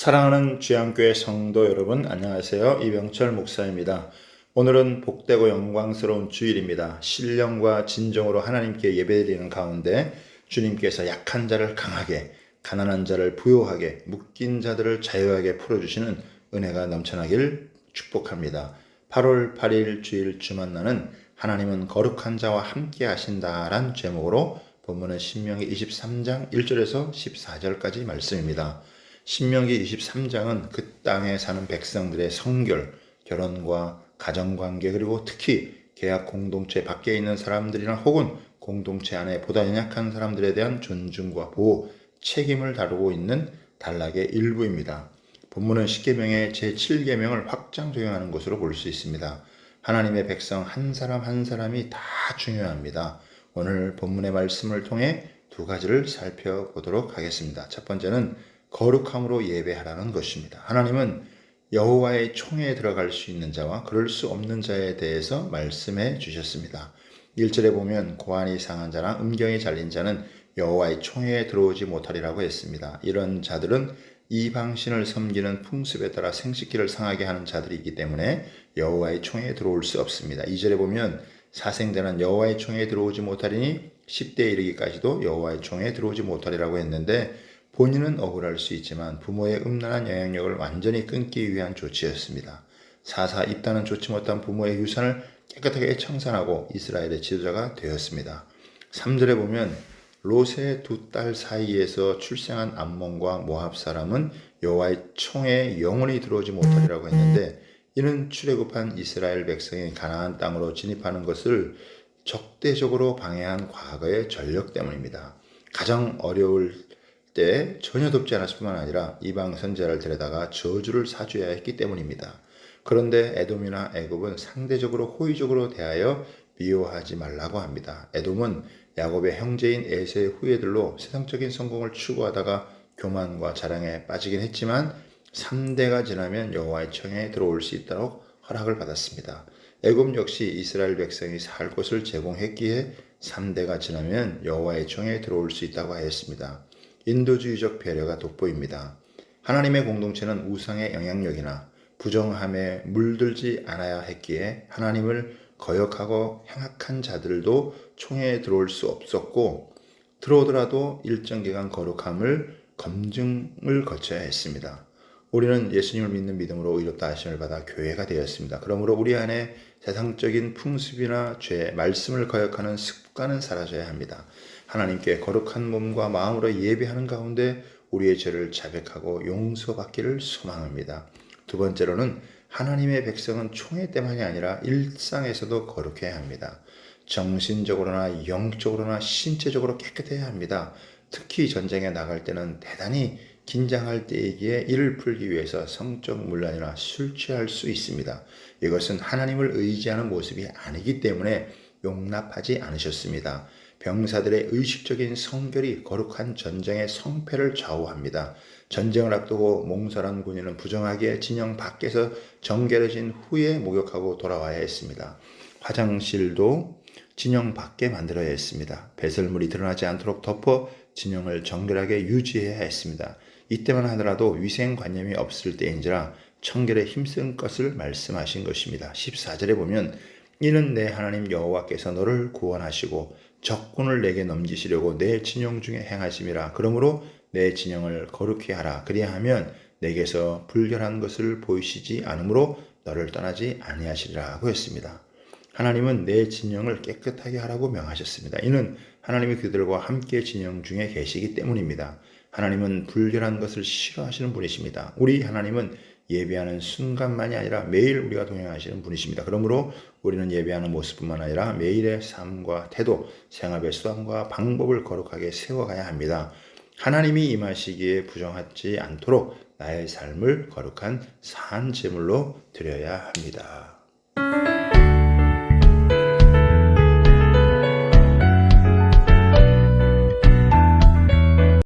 사랑하는 주양교회 성도 여러분, 안녕하세요. 이병철 목사입니다. 오늘은 복되고 영광스러운 주일입니다. 신령과 진정으로 하나님께 예배드리는 가운데 주님께서 약한 자를 강하게, 가난한 자를 부요하게, 묶인 자들을 자유하게 풀어주시는 은혜가 넘쳐나길 축복합니다. 8월 8일 주일 주만나는 하나님은 거룩한 자와 함께 하신다란 제목으로 본문은 신명기 23장 1절에서 14절까지 말씀입니다. 신명기 23장은 그 땅에 사는 백성들의 성결, 결혼과 가정관계, 그리고 특히 계약 공동체 밖에 있는 사람들이나 혹은 공동체 안에 보다 연약한 사람들에 대한 존중과 보호, 책임을 다루고 있는 단락의 일부입니다. 본문은 십계명의 제7계명을 확장 적용하는 것으로 볼 수 있습니다. 하나님의 백성 한 사람 한 사람이 다 중요합니다. 오늘 본문의 말씀을 통해 두 가지를 살펴보도록 하겠습니다. 첫 번째는 거룩함으로 예배하라는 것입니다. 하나님은 여호와의 총회에 들어갈 수 있는 자와 그럴 수 없는 자에 대해서 말씀해 주셨습니다. 1절에 보면 고안이 상한 자나 음경이 잘린 자는 여호와의 총회에 들어오지 못하리라고 했습니다. 이런 자들은 이방신을 섬기는 풍습에 따라 생식기를 상하게 하는 자들이기 때문에 여호와의 총회에 들어올 수 없습니다. 2절에 보면 사생자는 여호와의 총회에 들어오지 못하리니 10대에 이르기까지도 여호와의 총회에 들어오지 못하리라고 했는데 본인은 억울할 수 있지만 부모의 음란한 영향력을 완전히 끊기 위한 조치였습니다. 사사 입단은 좋지 못한 부모의 유산을 깨끗하게 청산하고 이스라엘의 지도자가 되었습니다. 3절에 보면 롯의 두 딸 사이에서 출생한 암몬과 모압 사람은 여호와의 총회에 영원히 들어오지 못하리라고 했는데 이는 출애굽한 이스라엘 백성이 가나안 땅으로 진입하는 것을 적대적으로 방해한 과거의 전력 때문입니다. 가장 어려울 때 전혀 돕지 않았을 뿐만 아니라 이방 선지자를 데려다가 저주를 사주어야 했기 때문입니다. 그런데 에돔이나 애굽은 상대적으로 호의적으로 대하여 미워하지 말라고 합니다. 에돔은 야곱의 형제인 에세의 후예들로 세상적인 성공을 추구하다가 교만과 자랑에 빠지긴 했지만 3대가 지나면 여호와의 청에 들어올 수 있도록 허락을 받았습니다. 애굽 역시 이스라엘 백성이 살 곳을 제공했기에 3대가 지나면 여호와의 청에 들어올 수 있다고 하였습니다. 인도주의적 배려가 돋보입니다. 하나님의 공동체는 우상의 영향력이나 부정함에 물들지 않아야 했기에 하나님을 거역하고 행악한 자들도 총회에 들어올 수 없었고 들어오더라도 일정 기간 거룩함을 검증을 거쳐야 했습니다. 우리는 예수님을 믿는 믿음으로 의롭다 하심을 받아 교회가 되었습니다. 그러므로 우리 안에 세상적인 풍습이나 죄, 말씀을 거역하는 습관은 사라져야 합니다. 하나님께 거룩한 몸과 마음으로 예배하는 가운데 우리의 죄를 자백하고 용서받기를 소망합니다. 두 번째로는 하나님의 백성은 총회 때만이 아니라 일상에서도 거룩해야 합니다. 정신적으로나 영적으로나 신체적으로 깨끗해야 합니다. 특히 전쟁에 나갈 때는 대단히 긴장할 때이기에 이를 풀기 위해서 성적 문란이나 술 취할 수 있습니다. 이것은 하나님을 의지하는 모습이 아니기 때문에 용납하지 않으셨습니다. 병사들의 의식적인 성결이 거룩한 전쟁의 성패를 좌우합니다. 전쟁을 앞두고 몽설한 군인은 부정하게 진영 밖에서 정결해진 후에 목욕하고 돌아와야 했습니다. 화장실도 진영 밖에 만들어야 했습니다. 배설물이 드러나지 않도록 덮어 진영을 정결하게 유지해야 했습니다. 이때만 하더라도 위생관념이 없을 때인지라 청결에 힘쓴 것을 말씀하신 것입니다. 14절에 보면 이는 내 하나님 여호와께서 너를 구원하시고 적군을 내게 넘기시려고 내 진영 중에 행하심이라. 그러므로 내 진영을 거룩히 하라. 그리하면 내게서 불결한 것을 보이시지 않으므로 너를 떠나지 아니하시리라고 했습니다. 하나님은 내 진영을 깨끗하게 하라고 명하셨습니다. 이는 하나님이 그들과 함께 진영 중에 계시기 때문입니다. 하나님은 불결한 것을 싫어하시는 분이십니다. 우리 하나님은 예배하는 순간만이 아니라 매일 우리가 동행하시는 분이십니다. 그러므로 우리는 예배하는 모습뿐만 아니라 매일의 삶과 태도, 생활의 수단과 방법을 거룩하게 세워가야 합니다. 하나님이 임하시기에 부정하지 않도록 나의 삶을 거룩한 산 제물로 드려야 합니다.